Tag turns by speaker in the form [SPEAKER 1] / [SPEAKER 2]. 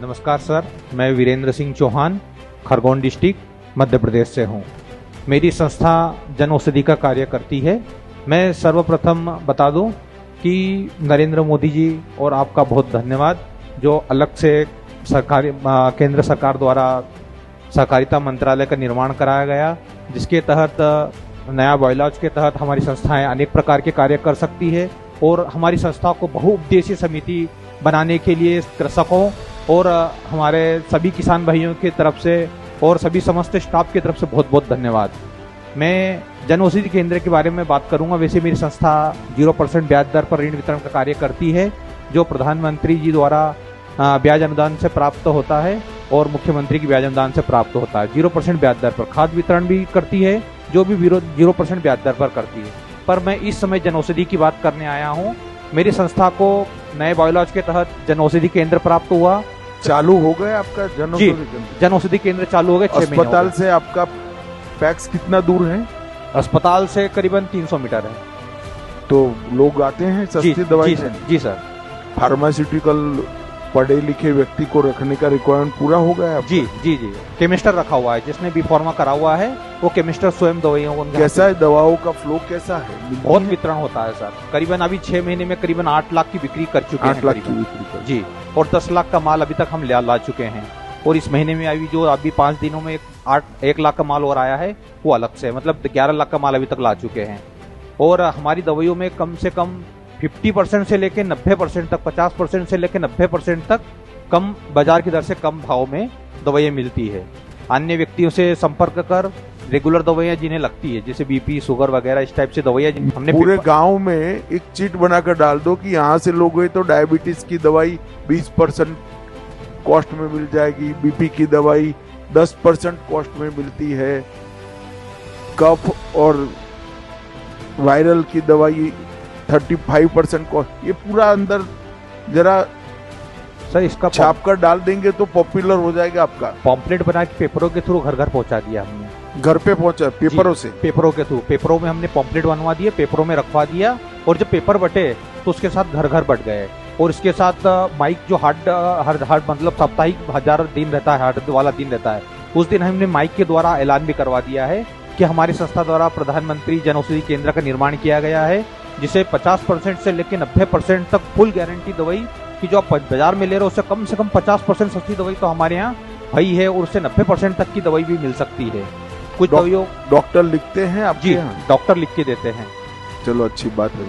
[SPEAKER 1] नमस्कार सर, मैं वीरेंद्र सिंह चौहान खरगोन डिस्ट्रिक्ट मध्य प्रदेश से हूँ। मेरी संस्था जन औषधि का कार्य करती है। मैं सर्वप्रथम बता दूं कि नरेंद्र मोदी जी और आपका बहुत धन्यवाद, जो अलग से सरकारी केंद्र सरकार द्वारा सहकारिता मंत्रालय का निर्माण कराया गया, जिसके तहत नया बायलॉज के तहत हमारी संस्थाएं अनेक प्रकार के कार्य कर सकती है। और हमारी संस्था को बहुउद्देशीय समिति बनाने के लिए कृषकों और हमारे सभी किसान भाइयों की तरफ से और सभी समस्त स्टाफ की तरफ से बहुत बहुत धन्यवाद। मैं जन औषधि केंद्र के बारे में बात करूंगा। वैसे मेरी संस्था 0% ब्याज दर पर ऋण वितरण का कार्य करती है, जो प्रधानमंत्री जी द्वारा ब्याज अनुदान से प्राप्त होता है और मुख्यमंत्री की ब्याज अनुदान से प्राप्त होता है। 0% ब्याज दर पर खाद वितरण भी करती है, जो भी 0% ब्याज दर पर करती है। पर मैं इस समय जन औषधि की बात करने आया हूँ। मेरी संस्था को नए बायोलॉज के तहत जन औषधि केंद्र प्राप्त हुआ।
[SPEAKER 2] चालू हो गए आपका जन औषधि केंद्र?
[SPEAKER 1] जन औषधि केंद्र चालू हो गए। 6 महीने।
[SPEAKER 2] अस्पताल से आपका पैक्स कितना दूर है?
[SPEAKER 1] अस्पताल से करीबन 300 मीटर है।
[SPEAKER 2] तो लोग आते हैं सस्ती दवाई से?
[SPEAKER 1] जी सर।
[SPEAKER 2] फार्मास्यूटिकल पढ़े लिखे व्यक्ति को रखने का रिक्वायरमेंट पूरा हो गया है?
[SPEAKER 1] जी जी जी। केमिस्टर रखा हुआ है, जिसने बी फार्मा करा हुआ है वो केमिस्टर स्वयं दवाइयों को।
[SPEAKER 2] कैसा है दवाओं का फ्लो, कैसा है?
[SPEAKER 1] बहुत वितरण होता है सर। करीबन अभी 6 महीने में करीबन 8 लाख की बिक्री कर चुके हैं।
[SPEAKER 2] 8 लाख की बिक्री कर
[SPEAKER 1] जी। और 10 लाख का माल अभी तक हम ला चुके हैं। और इस महीने में अभी 5 दिनों में 1 लाख का माल और आया है, वो अलग से, मतलब 11 लाख का माल अभी तक ला चुके हैं। और हमारी दवाइयों में कम से कम 50% से लेकर 90% तक, 50% से लेकर 90% तक कम बाजार की दर से कम भाव में दवाइयाँ मिलती है। अन्य व्यक्तियों से संपर्क कर रेगुलर दवाइयाँ जिन्हें लगती है, जैसे बीपी, शुगर वगैरह, इस टाइप से दवाइयाँ हमने
[SPEAKER 2] पूरे गांव में एक चिट बनाकर डाल दो कि यहाँ से लोग गए तो डायबिटीज की दवाई 20% कॉस्ट में मिल जाएगी, बीपी की दवाई 10% कॉस्ट में मिलती है, कफ और वायरल की दवाई 35% कॉस्ट। ये पूरा अंदर जरा
[SPEAKER 1] सर इसका
[SPEAKER 2] छाप कर डाल देंगे तो पॉपुलर हो जाएगा आपका।
[SPEAKER 1] पॉम्पलेट बना के पेपरों के थ्रू घर घर पहुंचा दिया हमने।
[SPEAKER 2] घर पे पहुंचा पेपरों से?
[SPEAKER 1] पेपरों के थ्रू, पेपरों में हमने पॉम्पलेट बनवा दिए, पेपरों में रखवा दिया। और जब पेपर बटे तो उसके साथ घर घर बट गए। और इसके साथ माइक जो हर मतलब साप्ताहिक 1000 दिन रहता है, हाट वाला दिन रहता है, उस दिन हमने माइक के द्वारा ऐलान भी करवा दिया है कि हमारी संस्था द्वारा प्रधानमंत्री जन औषधि केंद्र का निर्माण किया गया है, जिसे 50% से लेकर 90% तक फुल गारंटी दवाई कि जो आप बाजार में ले रहे हो उससे कम 50% सस्ती दवाई तो हमारे यहाँ भाई है, और उससे 90% तक की दवाई भी मिल सकती है। कुछ दवाइयों
[SPEAKER 2] डॉक्टर लिखते हैं आप?
[SPEAKER 1] जी, डॉक्टर लिख के देते हैं।
[SPEAKER 2] चलो अच्छी बात है।